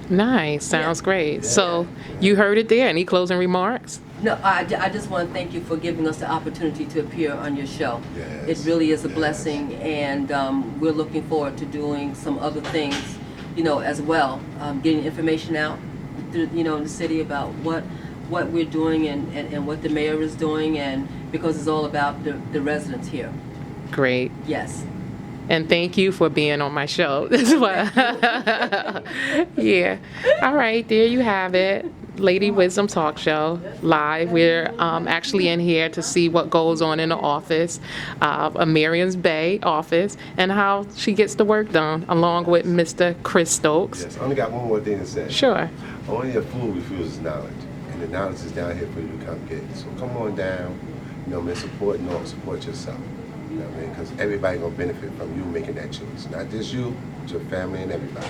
Speaker 1: Nice. Sounds great. So you heard it there. Any closing remarks?
Speaker 2: No, I just want to thank you for giving us the opportunity to appear on your show.
Speaker 3: Yes,
Speaker 2: It really is a
Speaker 3: yes.
Speaker 2: blessing, and we're looking forward to doing some other things, as well. Getting information out, in the city about what we're doing and what the mayor is doing, and because it's all about the residents here.
Speaker 1: Great.
Speaker 2: Yes.
Speaker 1: And thank you for being on my show. That's what. Yeah. All right. There you have it. Lady Wisdom Talk Show live. We're actually in here to see what goes on in the office, Marion's Bay office, and how she gets the work done, along with Mr. Chris Stokes.
Speaker 3: Yes, I only got one more thing to say.
Speaker 1: Sure.
Speaker 3: Only a fool refuses knowledge, and the knowledge is down here for you to come get. So come on down, support North, support yourself. You know what I mean? Because everybody gonna benefit from you making that choice. Not just you, but your family and everybody.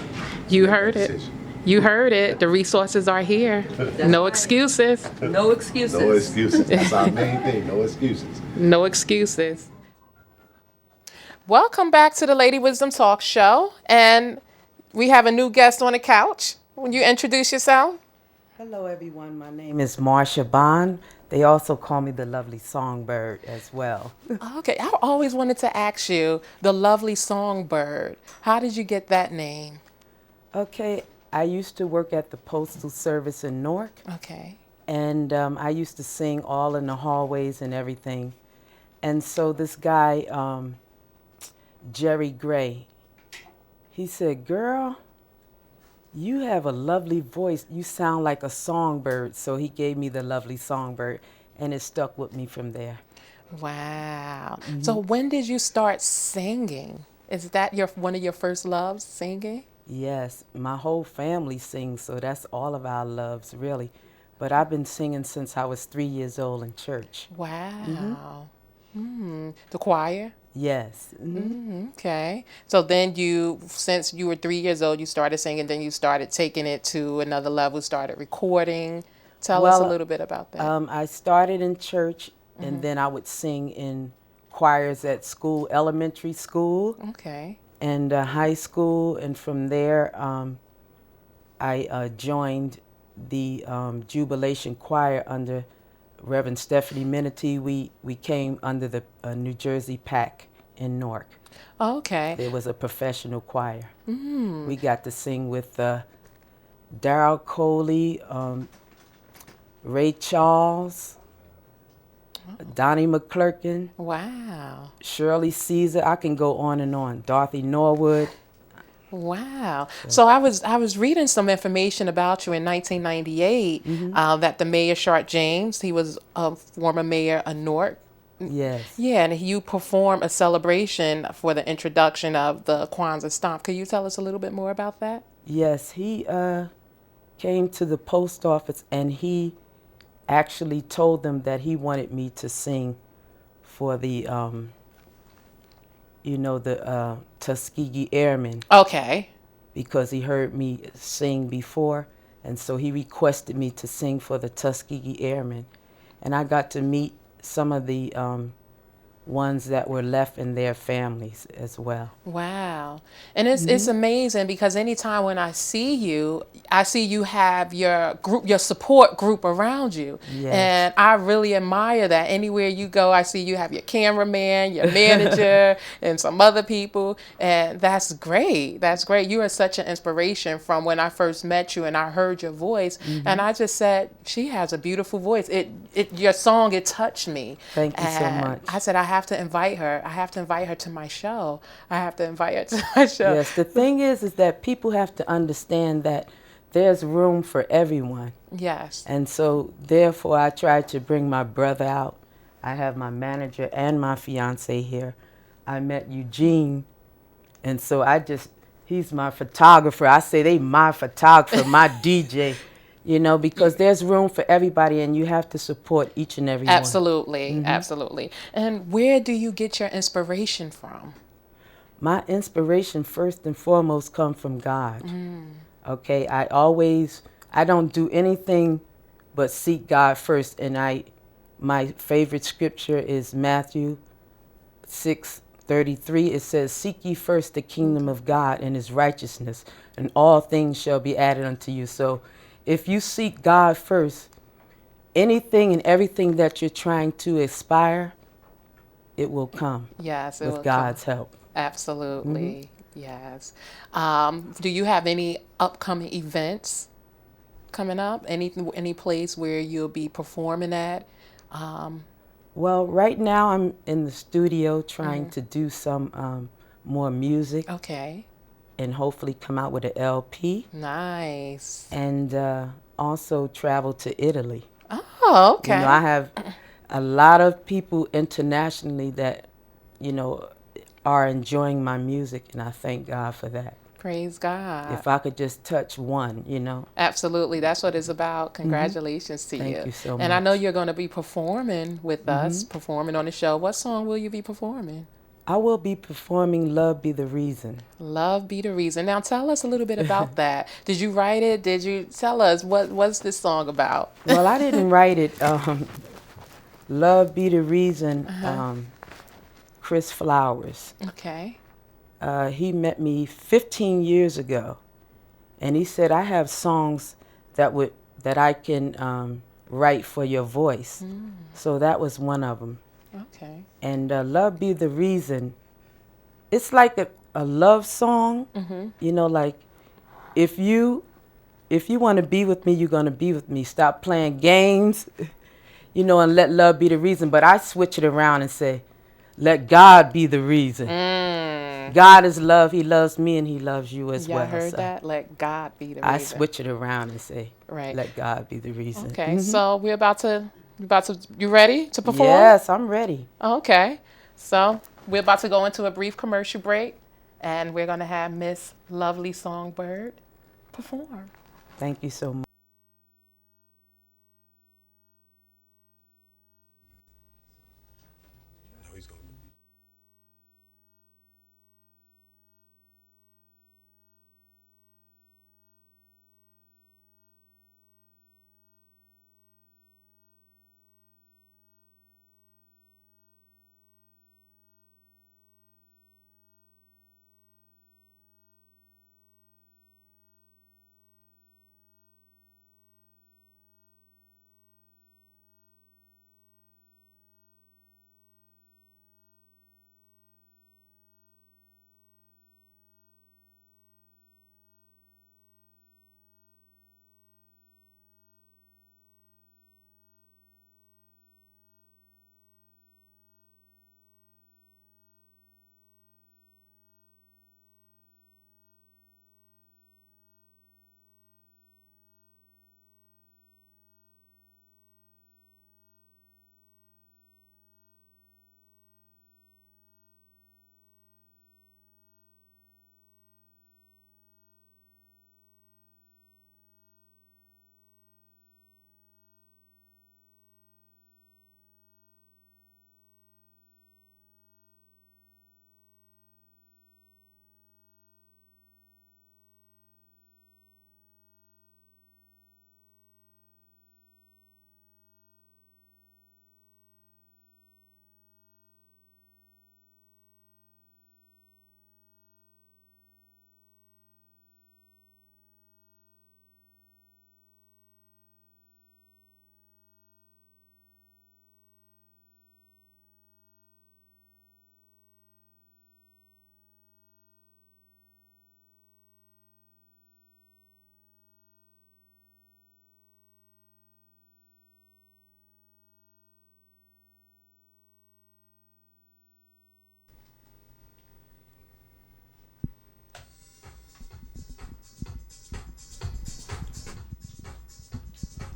Speaker 1: You
Speaker 3: Make that
Speaker 1: heard it.
Speaker 3: decision.
Speaker 1: You heard it. The resources are here. No
Speaker 2: right.
Speaker 1: excuses.
Speaker 2: No excuses.
Speaker 3: No excuses. That's our main thing. No excuses.
Speaker 1: No excuses. Welcome back to the Lady Wisdom Talk Show. And we have a new guest on the couch. Will you introduce yourself?
Speaker 5: Hello, everyone. My name is Marsha Bond. They also call me the Lovely Songbird as well.
Speaker 1: Okay, I always wanted to ask you, the Lovely Songbird. How did you get that name?
Speaker 5: Okay, I used to work at the Postal Service in Newark,
Speaker 1: Okay.
Speaker 5: and I used to sing all in the hallways and everything. And so this guy, Jerry Gray, he said, "Girl, you have a lovely voice. You sound like a songbird." So he gave me the Lovely Songbird, and it stuck with me from there.
Speaker 1: Wow. So when did you start singing? Is that one of your first loves, singing?
Speaker 5: Yes, my whole family sings, so that's all of our loves, really. But I've been singing since I was 3 years old in church.
Speaker 1: Wow. The choir?
Speaker 5: Yes. Mhm.
Speaker 1: Okay. So then since you were 3 years old, you started singing, then you started taking it to another level, started recording. Tell us a
Speaker 5: Well,
Speaker 1: little bit about that.
Speaker 5: I started in church, and then I would sing in choirs at school, elementary school,
Speaker 1: Okay.
Speaker 5: and high school. And from there, I joined the Jubilation Choir under Reverend Stephanie Minity. We came under the New Jersey PAC in Newark.
Speaker 1: Okay.
Speaker 5: It was a professional choir. We got to sing with Darryl Coley, Ray Charles, Donnie McClurkin,
Speaker 1: Wow.
Speaker 5: Shirley Caesar. I can go on and on. Dorothy Norwood.
Speaker 1: Wow. So I was reading some information about you in 1998 that the mayor, Sharp James, he was a former mayor of Newark.
Speaker 5: Yes.
Speaker 1: Yeah, and you performed a celebration for the introduction of the Kwanzaa Stomp. Could you tell us a little bit more about that?
Speaker 5: Yes, he came to the post office and he actually told them that he wanted me to sing for the, the Tuskegee Airmen
Speaker 1: Okay.
Speaker 5: because he heard me sing before. And so he requested me to sing for the Tuskegee Airmen. And I got to meet some of the ones that were left in their families as well.
Speaker 1: Wow. And it's amazing because anytime when I see you have your group, your support group around you.
Speaker 5: Yes.
Speaker 1: And I really admire that. Anywhere you go, I see you have your cameraman, your manager, and some other people. And that's great. That's great. You are such an inspiration from when I first met you and I heard your voice. And I just said, she has a beautiful voice. Your song, it touched me.
Speaker 5: Thank you so
Speaker 1: And
Speaker 5: much.
Speaker 1: I said, I have to invite her. I have to invite her to my show. I have to invite her to my show.
Speaker 5: Yes, the thing is that people have to understand that there's room for everyone.
Speaker 1: Yes.
Speaker 5: And so therefore I tried to bring my brother out. I have my manager and my fiance here. I met Eugene, and so he's my photographer. I say they my photographer, my DJ, because there's room for everybody and you have to support each and every one.
Speaker 1: Absolutely. Absolutely. And where do you get your inspiration from?
Speaker 5: My inspiration first and foremost come from God. Okay, I don't do anything but seek God first. And my favorite scripture is Matthew 6:33. It says, "Seek ye first the kingdom of God and his righteousness, and all things shall be added unto you." So if you seek God first, anything and everything that you're trying to aspire, it will come.
Speaker 1: Yes, it
Speaker 5: with
Speaker 1: will
Speaker 5: God's
Speaker 1: come.
Speaker 5: help.
Speaker 1: Absolutely. Yes. Do you have any upcoming events coming up? Any place where you'll be performing at?
Speaker 5: Well, right now I'm in the studio trying to do some more music
Speaker 1: Okay.
Speaker 5: and hopefully come out with an LP,
Speaker 1: Nice.
Speaker 5: and also travel to Italy.
Speaker 1: Oh, okay.
Speaker 5: I have a lot of people internationally that, are enjoying my music, and I thank God for that.
Speaker 1: Praise God.
Speaker 5: If I could just touch one,
Speaker 1: Absolutely. That's what it's about. Congratulations to you.
Speaker 5: Thank you so
Speaker 1: And I know
Speaker 5: much.
Speaker 1: you're going to be performing with us, performing on the show. What song will you be performing?
Speaker 5: I will be performing "Love Be the Reason."
Speaker 1: Love Be the Reason. Now tell us a little bit about that. Did you write it? Did you tell us what's this song about?
Speaker 5: Well, I didn't write it. "Love Be the Reason." Chris Flowers.
Speaker 1: Okay.
Speaker 5: He met me 15 years ago, and he said, "I have songs that I can write for your voice." So that was one of them.
Speaker 1: Okay.
Speaker 5: And "Love Be the Reason," it's like a love song. Like if you want to be with me, you're going to be with me. Stop playing games, and let love be the reason. But I switch it around and say, let God be the reason. God is love. He loves me and he loves you as
Speaker 1: Y'all
Speaker 5: well.
Speaker 1: heard
Speaker 5: So
Speaker 1: that? Let God be the reason.
Speaker 5: I switch it around and say,
Speaker 1: Right.
Speaker 5: let God be the reason.
Speaker 1: Okay. So we're about to, you ready to perform?
Speaker 5: Yes, I'm ready.
Speaker 1: Okay. So we're about to go into a brief commercial break, and we're going to have Miss Lovely Songbird perform.
Speaker 5: Thank you so much.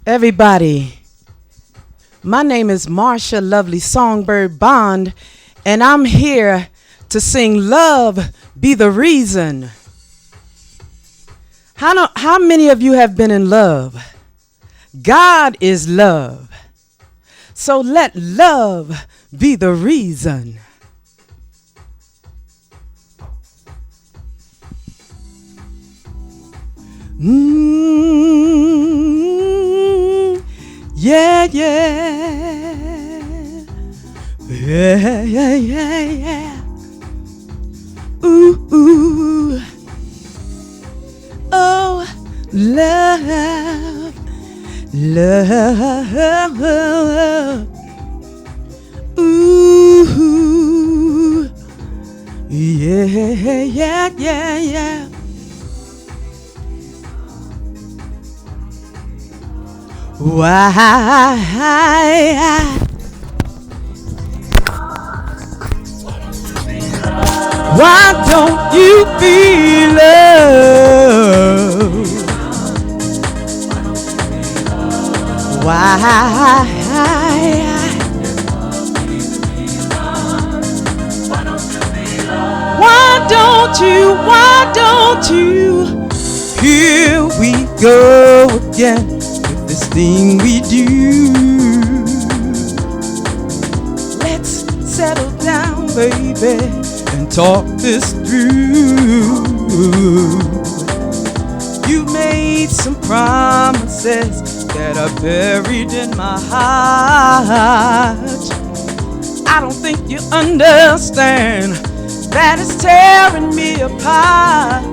Speaker 5: Everybody, my name is Marsha Lovely Songbird Bond, and I'm here to sing Love Be the Reason. How many of you have been in love? God is love. So let love be the reason. Yeah, yeah. Yeah, yeah, yeah, yeah. Ooh, ooh. Oh, love, love. Ooh, yeah, yeah, yeah, yeah. Why don't you feel love? Why don't you? Here we go again with this thing we do. Let's settle down, baby, and talk this through. You made some promises that are buried in my heart. I don't think you understand that it's tearing me apart.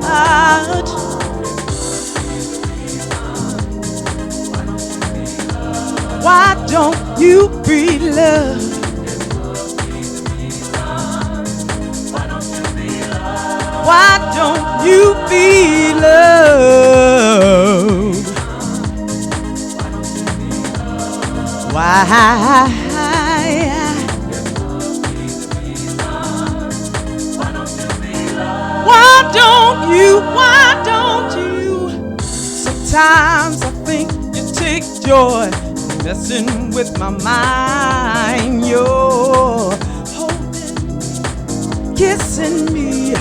Speaker 5: Why don't you breathe love? Why don't you feel love? Why don't you? Sometimes I think you take joy messing with my mind. You're holding, kissing me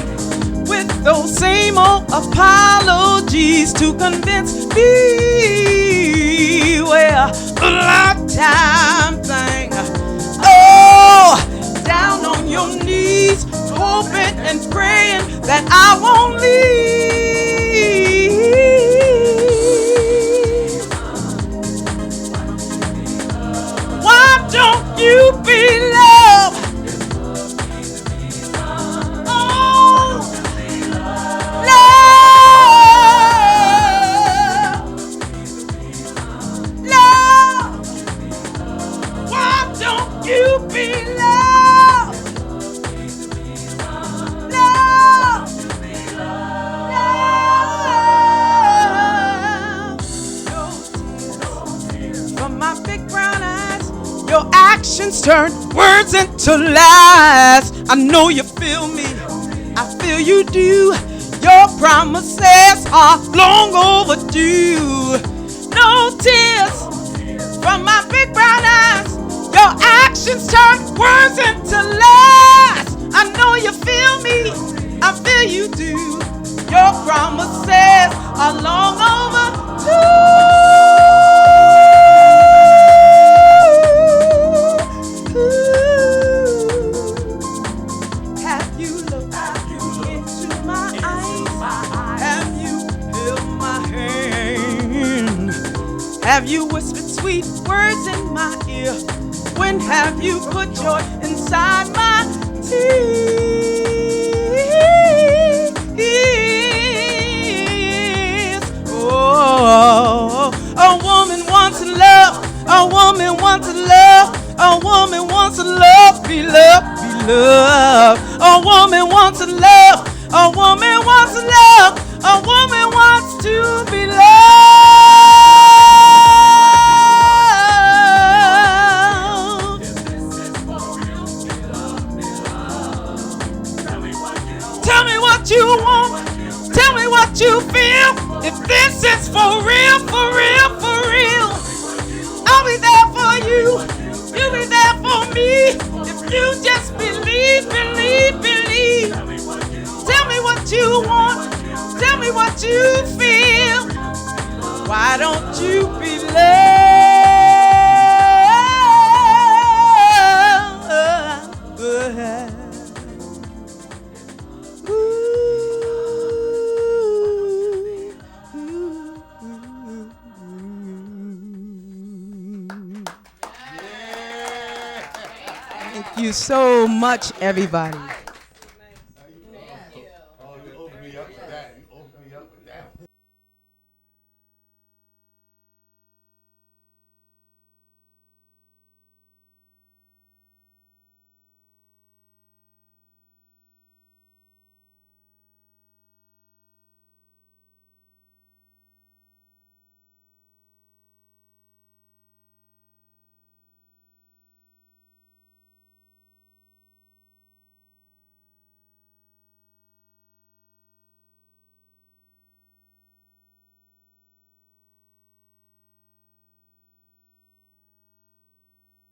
Speaker 5: with those same old apologies to convince me we're a lifetime thing. Oh, down on your knees, hoping and praying that I won't leave. Why don't you feel love? Oh, love, love. Why don't you feel love? Love, love. From my big brown eyes, your actions turn words into lies. I know you feel me, I feel you do. Your promises are long overdue. No tears from my big brown eyes. Your actions turn words into lies. I know you feel me, I feel you do. Your promises are long overdue. Have you looked into my eyes? Have you held my hand? Have you whispered sweet words in my ear? When have you put joy inside my tears? Oh, a woman wants love. A woman wants love. A woman wants love. Be loved, be loved. A woman wants love. A woman wants love. A woman wants to be loved. Tell me what you want. Tell me what you feel. If this is for real, for real, for real.
Speaker 6: Thank you so much, everybody.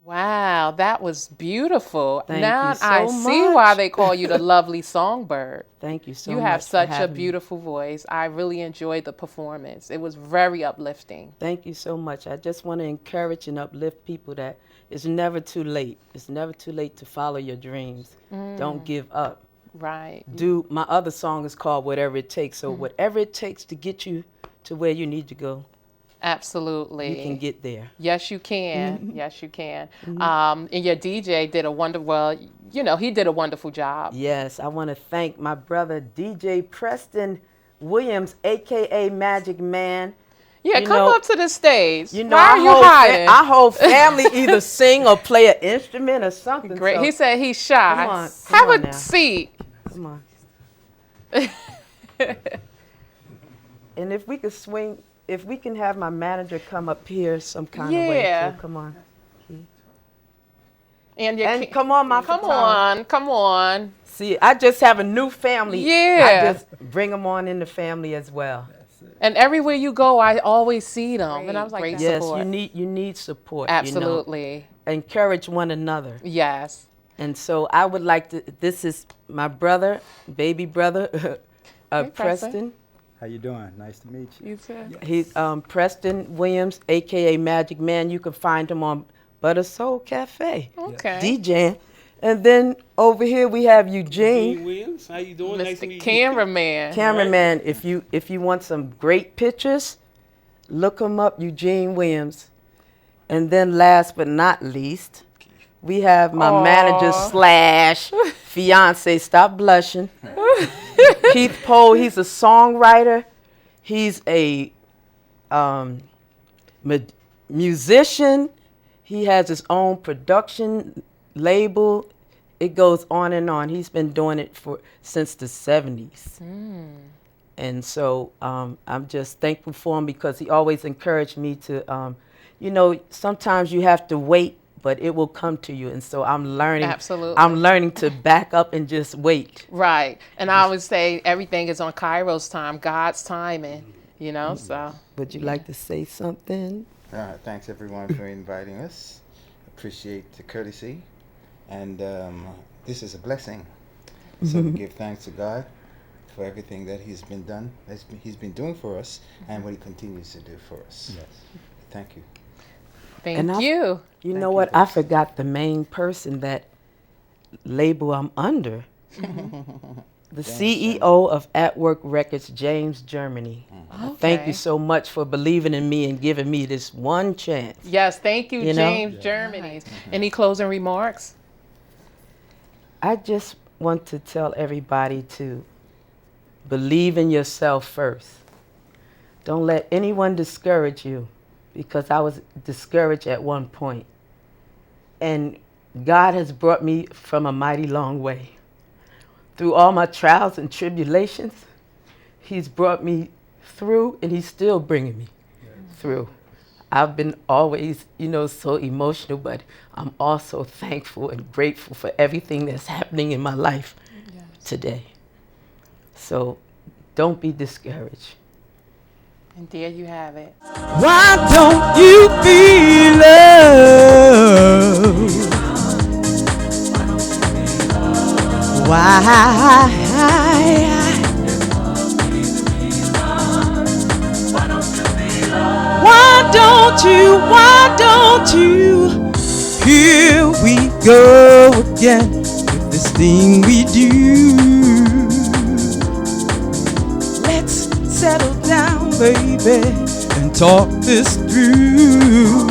Speaker 1: Wow, that was beautiful.
Speaker 5: Thank
Speaker 1: Now
Speaker 5: you so
Speaker 1: I see why
Speaker 5: much.
Speaker 1: they call you the lovely songbird.
Speaker 5: Thank you so
Speaker 1: You
Speaker 5: much.
Speaker 1: have
Speaker 5: for
Speaker 1: such a
Speaker 5: having me.
Speaker 1: beautiful voice. I really enjoyed the performance. It was very uplifting.
Speaker 5: Thank you so much. I just want to encourage and uplift people that it's never too late. It's never too late to follow your dreams. Don't give up.
Speaker 1: Right.
Speaker 5: My other song is called Whatever It Takes. So whatever it takes to get you to where you need to go,
Speaker 1: Absolutely.
Speaker 5: you can get there.
Speaker 1: Yes, you can. Yes, you can. And your DJ did a he did a wonderful job.
Speaker 5: Yes, I want to thank my brother DJ Preston Williams, aka Magic Man.
Speaker 1: Yeah,
Speaker 5: You
Speaker 1: come
Speaker 5: know-
Speaker 1: up to the stage.
Speaker 5: You know,
Speaker 1: Why are you hiding?
Speaker 5: our whole family either sing or play an instrument or something.
Speaker 1: Great.
Speaker 5: So,
Speaker 1: He said he's shy.
Speaker 5: Come on,
Speaker 1: Have
Speaker 5: come on
Speaker 1: a
Speaker 5: now.
Speaker 1: seat.
Speaker 5: come on. And if we could swing, if we can have my manager come up here some kind of way
Speaker 1: Yeah.
Speaker 5: too. Come on.
Speaker 1: And
Speaker 5: And come on, my
Speaker 1: Come
Speaker 5: photographer.
Speaker 1: on. Come on.
Speaker 5: See, I just have a new family.
Speaker 1: Yeah.
Speaker 5: I just bring them on in the family as well.
Speaker 1: And everywhere you go, I always see them. And I was like, great
Speaker 5: Yes,
Speaker 1: support.
Speaker 5: you need support.
Speaker 1: Absolutely.
Speaker 5: Encourage one another.
Speaker 1: Yes.
Speaker 5: And so I would like to. This is my brother, baby brother,
Speaker 1: Preston.
Speaker 5: Preston.
Speaker 7: How you doing? Nice to meet you.
Speaker 1: You too.
Speaker 5: He's Preston Williams, aka Magic Man. You can find him on Butter Soul Cafe,
Speaker 1: Okay.
Speaker 5: DJing. And then over here we have Eugene,
Speaker 8: Williams, how you doing? Nice to
Speaker 1: Mr.
Speaker 8: meet you.
Speaker 1: Cameraman.
Speaker 5: cameraman. If you want some great pictures, look him up, Eugene Williams. And then last but not least, we have my manager slash fiance. Stop blushing. Keith Poe. He's a songwriter. He's a musician. He has his own production label. It goes on and on. He's been doing it since the 70s. And so I'm just thankful for him because he always encouraged me to, sometimes you have to wait, but it will come to you. And so I'm learning.
Speaker 1: Absolutely.
Speaker 5: I'm learning to back up and just wait.
Speaker 1: Right. And I always say everything is on Kairos time, God's timing, so.
Speaker 5: Would you like to say something?
Speaker 9: Thanks everyone for inviting us. Appreciate the courtesy, and this is a blessing. So we give thanks to God for everything that He's been doing for us, and what He continues to do for us.
Speaker 7: Yes.
Speaker 9: Thank you.
Speaker 1: Thank
Speaker 5: And
Speaker 1: you.
Speaker 5: You
Speaker 9: Thank
Speaker 5: know
Speaker 9: you,
Speaker 5: what? I
Speaker 9: folks.
Speaker 5: forgot the main person that label I'm under. The CEO of At Work Records, James Germany. Thank
Speaker 1: Okay.
Speaker 5: you so much for believing in me and giving me this one chance.
Speaker 1: Yes, thank you,
Speaker 5: You know?
Speaker 1: James Germany. Any closing remarks?
Speaker 5: I just want to tell everybody to believe in yourself first. Don't let anyone discourage you, because I was discouraged at one point. And God has brought me from a mighty long way. Through all my trials and tribulations, He's brought me through, and He's still bringing me through. I've been always, so emotional, but I'm also thankful and grateful for everything that's happening in my life today. So don't be discouraged.
Speaker 1: And there you have it.
Speaker 6: Why don't you feel love? Why? Why don't you? Here we go again with this thing we do. Let's settle down, baby, and talk this through.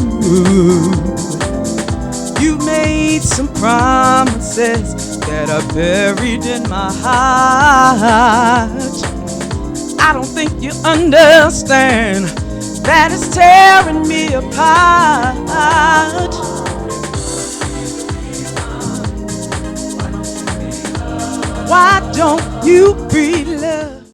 Speaker 6: You made made some promises that are buried in my heart. I don't think you understand that it's tearing me apart. Why don't you breathe love?